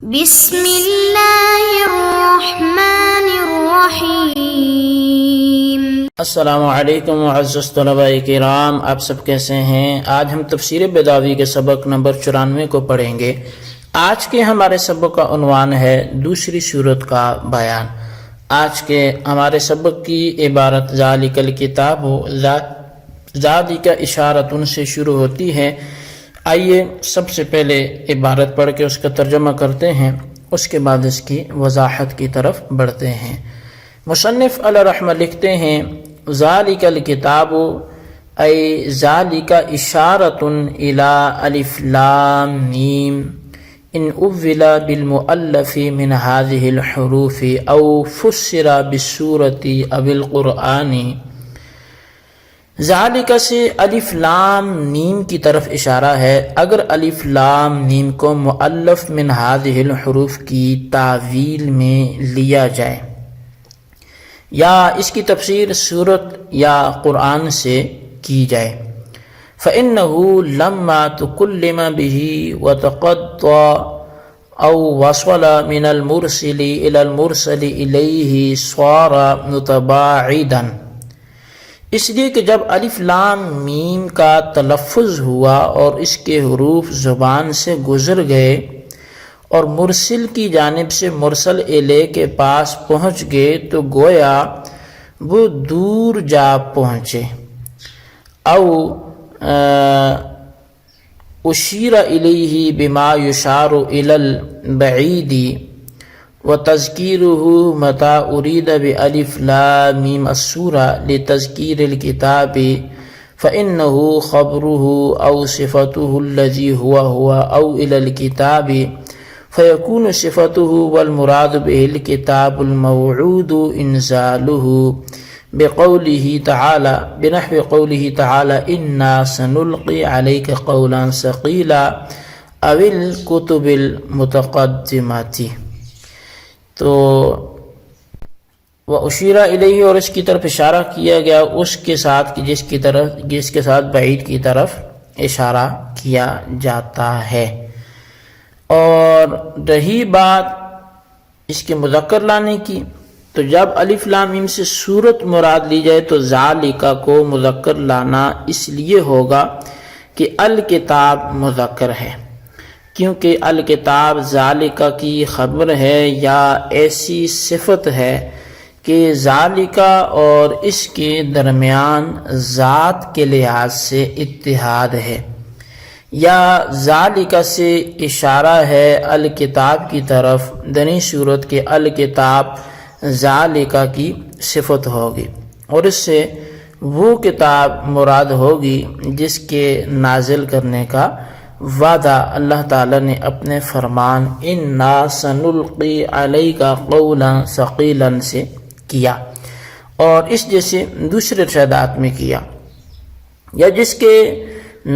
بسم اللہ الرحمن الرحیم۔ السلام علیکم معزز طلباء کرام، آپ سب کیسے ہیں؟ آج ہم تفسیر بیضاوی کے سبق نمبر 94 کو پڑھیں گے۔ آج کے ہمارے سبق کا عنوان ہے دوسری صورت کا بیان۔ آج کے ہمارے سبق کی عبارت ذالک الکتاب ذالک اشارتن سے شروع ہوتی ہے۔ آئیے سب سے پہلے عبارت پڑھ کے اس کا ترجمہ کرتے ہیں، اس کے بعد اس کی وضاحت کی طرف بڑھتے ہیں۔ مصنف علیہ رحمہ لکھتے ہیں ذالک الکتاب ای ذالک اشارۃ الی الف لام میم ان اول بالمؤلف من هذه الحروف او فسر بالسورۃ او القرآن۔ ذالک سے الف لام میم کی طرف اشارہ ہے۔ اگر الف لام میم کو مؤلف من هذه الحروف کی تعویل میں لیا جائے یا اس کی تفسیر سورت یا قرآن سے کی جائے، فإنه لما تکلم به وتقطع او وصل من المرسل الى المرسل الیہ صار متباعدا۔ اس لیے کہ جب الف لام میم کا تلفظ ہوا اور اس کے حروف زبان سے گزر گئے اور مرسل کی جانب سے مرسل الیہ کے پاس پہنچ گئے تو گویا وہ دور جا پہنچے۔ او اشیر الیہ بما یشار الی البعید وتذکیرہ متى ارید بألف لام میم السورہ لتذکیر الکتاب فإنہ خبرہ او صفتہ الذی هو او الی الکتاب فیکون صفتہ والمراد به الکتاب الموعود انزالہ بقولہ تعالی بنحو قولہ تعالی انا سنلقی علیک قولا ثقیلا او الکتب المتقدمات۔ تو وَأُشِيرَ الیہ اور اس کی طرف اشارہ کیا گیا اس کے ساتھ جس کے ساتھ بعید کی طرف اشارہ کیا جاتا ہے۔ اور رہی بات اس کے مذکر لانے کی، تو جب الف لام میم سے صورت مراد لی جائے تو ذالکہ کو مذکر لانا اس لیے ہوگا کہ الکتاب مذکر ہے، کیونکہ الکتاب ذالکہ کی خبر ہے یا ایسی صفت ہے کہ ذالکہ اور اس کے درمیان ذات کے لحاظ سے اتحاد ہے، یا ذالکہ سے اشارہ ہے الکتاب کی طرف، دنی صورت کے الکتاب ذالکہ کی صفت ہوگی اور اس سے وہ کتاب مراد ہوگی جس کے نازل کرنے کا وعدہ اللہ تعالیٰ نے اپنے فرمان انا سنلقی علیک قولا ثقیلا سے کیا، اور اس جیسے دوسرے ارشادات میں کیا، یا جس کے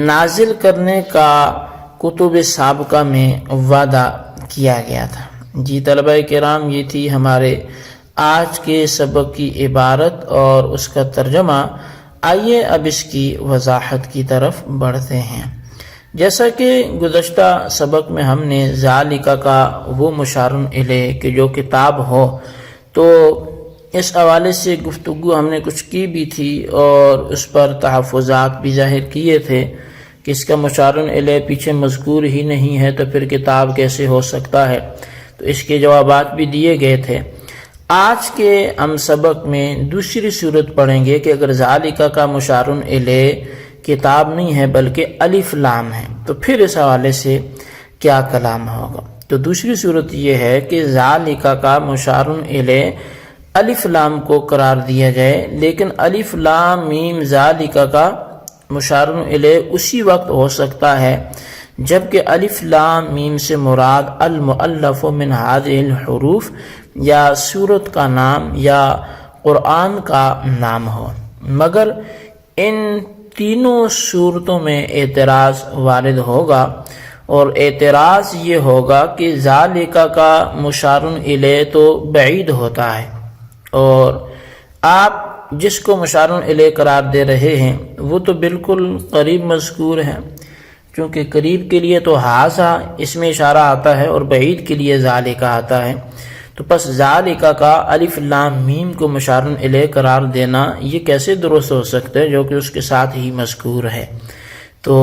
نازل کرنے کا کتب سابقہ میں وعدہ کیا گیا تھا۔ جی طلبہ کرام، یہ تھی ہمارے آج کے سبق کی عبارت اور اس کا ترجمہ۔ آئیے اب اس کی وضاحت کی طرف بڑھتے ہیں۔ جیسا کہ گزشتہ سبق میں ہم نے ذالکہ کا وہ مشار الیہ کہ جو کتاب ہو، تو اس حوالے سے گفتگو ہم نے کچھ کی بھی تھی اور اس پر تحفظات بھی ظاہر کیے تھے کہ اس کا مشار الیہ پیچھے مذکور ہی نہیں ہے تو پھر کتاب کیسے ہو سکتا ہے، تو اس کے جوابات بھی دیے گئے تھے۔ آج کے ہم سبق میں دوسری صورت پڑھیں گے کہ اگر ذالکہ کا مشار الیہ کتاب نہیں ہے بلکہ الف لام ہے تو پھر اس حوالے سے کیا کلام ہوگا۔ تو دوسری صورت یہ ہے کہ ذالکہ کا مشار الیہ الف لام کو قرار دیا جائے، لیکن الف لام میم ذالکہ کا مشار الیہ اسی وقت ہو سکتا ہے جبکہ الف لام میم سے مراد المؤلف من هذه الحروف یا سورت کا نام یا قرآن کا نام ہو، مگر ان تینوں صورتوں میں اعتراض وارد ہوگا، اور اعتراض یہ ہوگا کہ ذالکہ کا مشار الیہ تو بعید ہوتا ہے اور آپ جس کو مشار الیہ قرار دے رہے ہیں وہ تو بالکل قریب مذکور ہے، چونکہ قریب کے لیے تو ہاذا اس میں اشارہ آتا ہے اور بعید کے لیے ذالک آتا ہے، تو پس ذالک کا الف لام میم کو مشار الیہ قرار دینا یہ کیسے درست ہو سکتا ہے جو کہ اس کے ساتھ ہی مذکور ہے؟ تو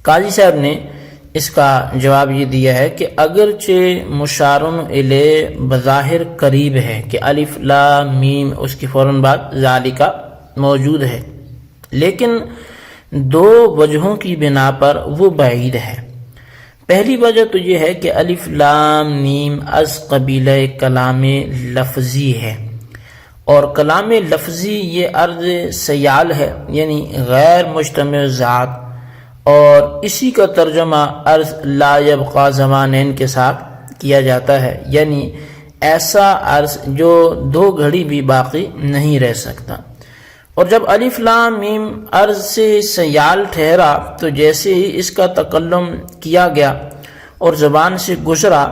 قاضی صاحب نے اس کا جواب یہ دیا ہے کہ اگرچہ مشار الیہ بظاہر قریب ہے کہ الف لام میم اس کی فوراً بعد ذالک موجود ہے، لیکن دو وجہوں کی بنا پر وہ بعید ہے۔ پہلی وجہ تو یہ ہے کہ الف لام میم از قبیلہ کلام لفظی ہے، اور کلام لفظی یہ عرض سیال ہے، یعنی غیر مجتمع ذات، اور اسی کا ترجمہ عرض لا یبقى زمانین کے ساتھ کیا جاتا ہے، یعنی ایسا عرض جو دو گھڑی بھی باقی نہیں رہ سکتا۔ اور جب الف لام میم عرض سے سیال ٹھہرا تو جیسے ہی اس کا تکلم کیا گیا اور زبان سے گزرا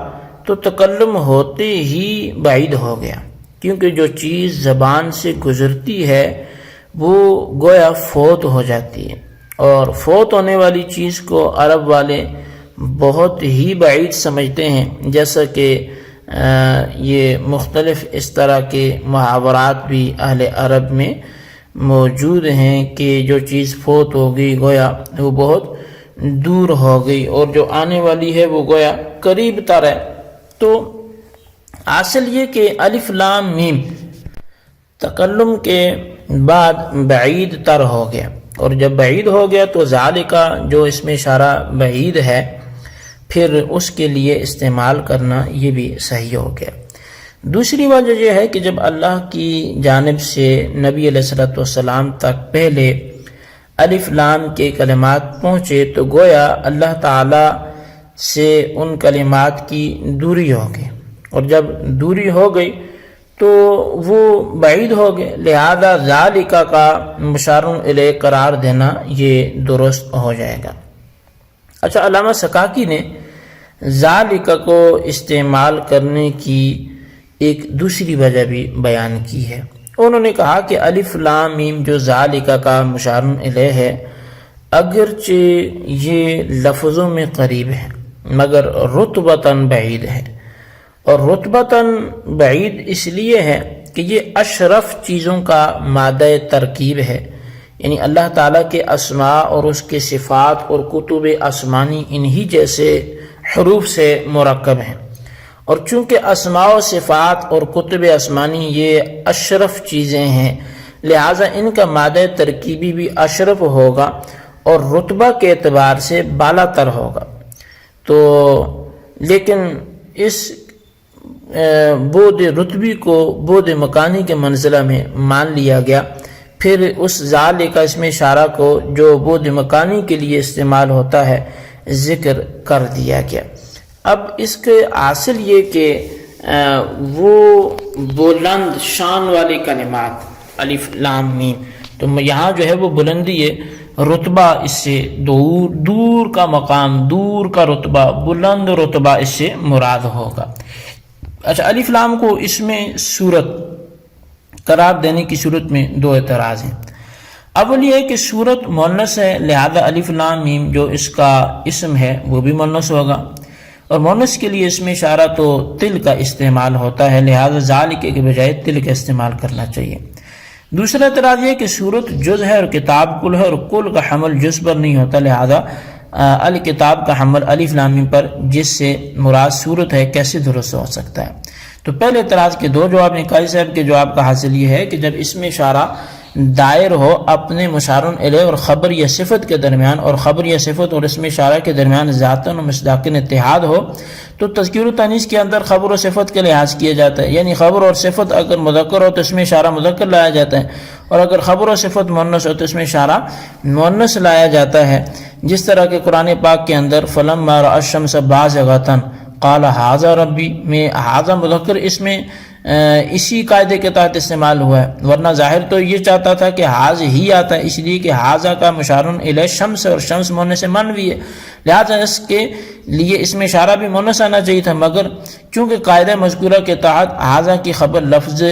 تو تکلم ہوتے ہی بعید ہو گیا، کیونکہ جو چیز زبان سے گزرتی ہے وہ گویا فوت ہو جاتی ہے، اور فوت ہونے والی چیز کو عرب والے بہت ہی بعید سمجھتے ہیں، جیسا کہ یہ مختلف اس طرح کے محاورات بھی اہل عرب میں موجود ہیں کہ جو چیز فوت ہو گئی گویا وہ بہت دور ہو گئی، اور جو آنے والی ہے وہ گویا قریب تر ہے۔ تو اصل یہ کہ الف لام میم تکلم کے بعد بعید تر ہو گیا، اور جب بعید ہو گیا تو ذالک جو اس میں اشارہ بعید ہے پھر اس کے لیے استعمال کرنا یہ بھی صحیح ہو گیا۔ دوسری وجہ یہ ہے کہ جب اللہ کی جانب سے نبی علیہ الصلوۃ والسلام تک پہلے الف لام کے کلمات پہنچے تو گویا اللہ تعالی سے ان کلمات کی دوری ہو گئی، اور جب دوری ہو گئی تو وہ بعید ہو گئے، لہذا ذالک کا مشار الیہ قرار دینا یہ درست ہو جائے گا۔ اچھا، علامہ سکاکی نے ذالک کو استعمال کرنے کی ایک دوسری وجہ بھی بیان کی ہے۔ انہوں نے کہا کہ الف لام میم جو ذالک کا مشار الیہ ہے اگرچہ یہ لفظوں میں قریب ہے مگر رتبتاً بعید ہے، اور رتبتاً بعید اس لیے ہے کہ یہ اشرف چیزوں کا مادہ ترکیب ہے، یعنی اللہ تعالیٰ کے اسماء اور اس کے صفات اور کتب آسمانی انہی جیسے حروف سے مرکب ہیں، اور چونکہ اسماء و صفات اور کتب آسمانی یہ اشرف چیزیں ہیں لہٰذا ان کا مادہ ترکیبی بھی اشرف ہوگا اور رتبہ کے اعتبار سے بالا تر ہوگا۔ تو لیکن اس بود رتبی کو بود مکانی کے منزلہ میں مان لیا گیا، پھر اس ذالک اس میں اشارہ کو جو بود مکانی کے لیے استعمال ہوتا ہے ذکر کر دیا گیا۔ اب اس کے حاصل یہ کہ وہ بلند شان والے کلمات الف لام میم، تو یہاں جو ہے وہ بلندی ہے، رتبہ اس سے دور کا مقام، دور کا رتبہ، بلند رتبہ اس سے مراد ہوگا۔ اچھا، الف لام کو اس میں صورت قرار دینے کی صورت میں دو اعتراض ہیں۔ اول یہ ہے کہ صورت مؤنث ہے لہذا الف لام میم جو اس کا اسم ہے وہ بھی مؤنث ہوگا، اور مؤنث کے لیے اس میں اشارہ تو تل کا استعمال ہوتا ہے لہذا ذالک کے بجائے تل کا استعمال کرنا چاہیے۔ دوسرا اعتراض یہ کہ صورت جز ہے اور کتاب کل ہے، اور کل کا حمل جز پر نہیں ہوتا لہذا الکتاب کا حمل الف لام میم پر جس سے مراد صورت ہے کیسے درست ہو سکتا ہے؟ تو پہلے اعتراض کے دو جواب ہیں۔ قاضی صاحب کے جواب کا حاصل یہ ہے کہ جب اس میں اشارہ دائر ہو اپنے مشار الیہ اور خبر یا صفت کے درمیان، اور خبر یا صفت اور اس میں اشارہ کے درمیان ذاتاً و مصداقاً اتحاد ہو، تو تذکیر و تانیث کے اندر خبر و صفت کے لحاظ کیا جاتا ہے، یعنی خبر اور صفت اگر مذکر ہو تو اس میں اشارہ مذکر لایا جاتا ہے، اور اگر خبر و صفت مؤنث ہو تو اس میں اشارہ مؤنث لایا جاتا ہے، جس طرح کہ قرآن پاک کے اندر فلما رأى الشمس بازغة قال هذا ربی میں هذا مذکر اس میں اسی قاعدے کے تحت استعمال ہوا ہے، ورنہ ظاہر تو یہ چاہتا تھا کہ حاض ہی آتا ہے، اس لیے کہ حاضہ کا مشار الیہ شمس اور شمس مؤنث منوی ہے، لہذا اس کے لیے اس میں اشارہ بھی مؤنث آنا چاہیے تھا، مگر چونکہ قاعدہ مذکورہ کے تحت حاضہ کی خبر لفظ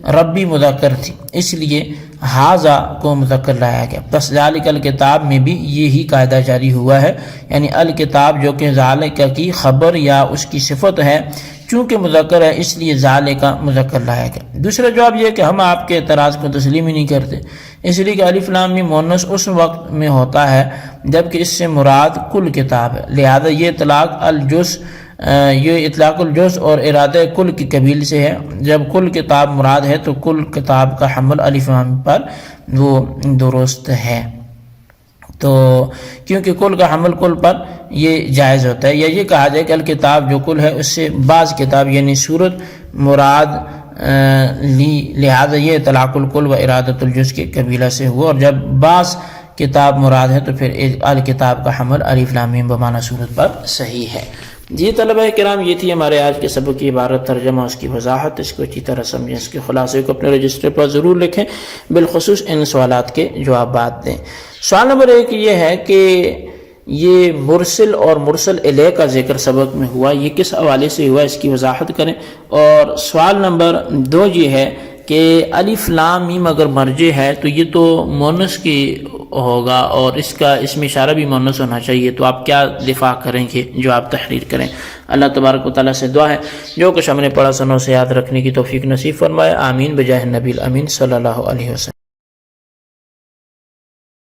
ربی مذکر تھی، اس لیے حاضہ کو مذکر لایا گیا۔ پس ذالک الکتاب میں بھی یہی قاعدہ جاری ہوا ہے، یعنی الکتاب جو کہ ذالک کی خبر یا اس کی صفت ہے، چونکہ مذکر ہے اس لیے ذالک مذکر لایا گیا۔ دوسرا جواب یہ کہ ہم آپ کے اعتراض کو تسلیم ہی نہیں کرتے، اس لیے کہ الف لام میم مؤنث اس وقت میں ہوتا ہے جبکہ اس سے مراد کل کتاب ہے، لہذا یہ اطلاق الجز اور ارادہ کل کی قبیل سے ہے۔ جب کل کتاب مراد ہے تو کل کتاب کا حمل الف لام پر وہ درست ہے، تو کیونکہ کل کا حمل کل پر یہ جائز ہوتا ہے، یا یہ کہا جائے کہ الکتاب جو کل ہے اس سے بعض کتاب یعنی سورت مراد لہذا یہ اطلاق الکل و ارادۃ الجز کے قبیلہ سے ہوا، اور جب بعض کتاب مراد ہے تو پھر الکتاب کا حمل الف لام میم بمعنی سورت پر صحیح ہے۔ جی طلبہ کرام، یہ تھی ہمارے آج کے سبق کی عبارت، ترجمہ، اس کی وضاحت، اس کو اچھی طرح سمجھیں، اس کے خلاصے کو اپنے رجسٹر پر ضرور لکھیں، بالخصوص ان سوالات کے جوابات دیں۔ سوال نمبر 1 یہ ہے کہ یہ مرسل اور مرسل الیہ کا ذکر سبق میں ہوا، یہ کس حوالے سے ہوا، اس کی وضاحت کریں۔ اور سوال نمبر 2 یہ ہے کہ الف لام میم اگر مرجع ہے تو یہ تو مؤنث کی ہوگا اور اس کا اسم اشارہ بھی مؤنث ہونا چاہیے، تو آپ کیا دفاع کریں گے، جو آپ تحریر کریں۔ اللہ تبارک و تعالیٰ سے دعا ہے جو کچھ ہم نے پڑھا سنوں سے یاد رکھنے کی توفیق نصیب فرمائے، آمین بجاہ النبی الامین صلی اللہ علیہ وسلم۔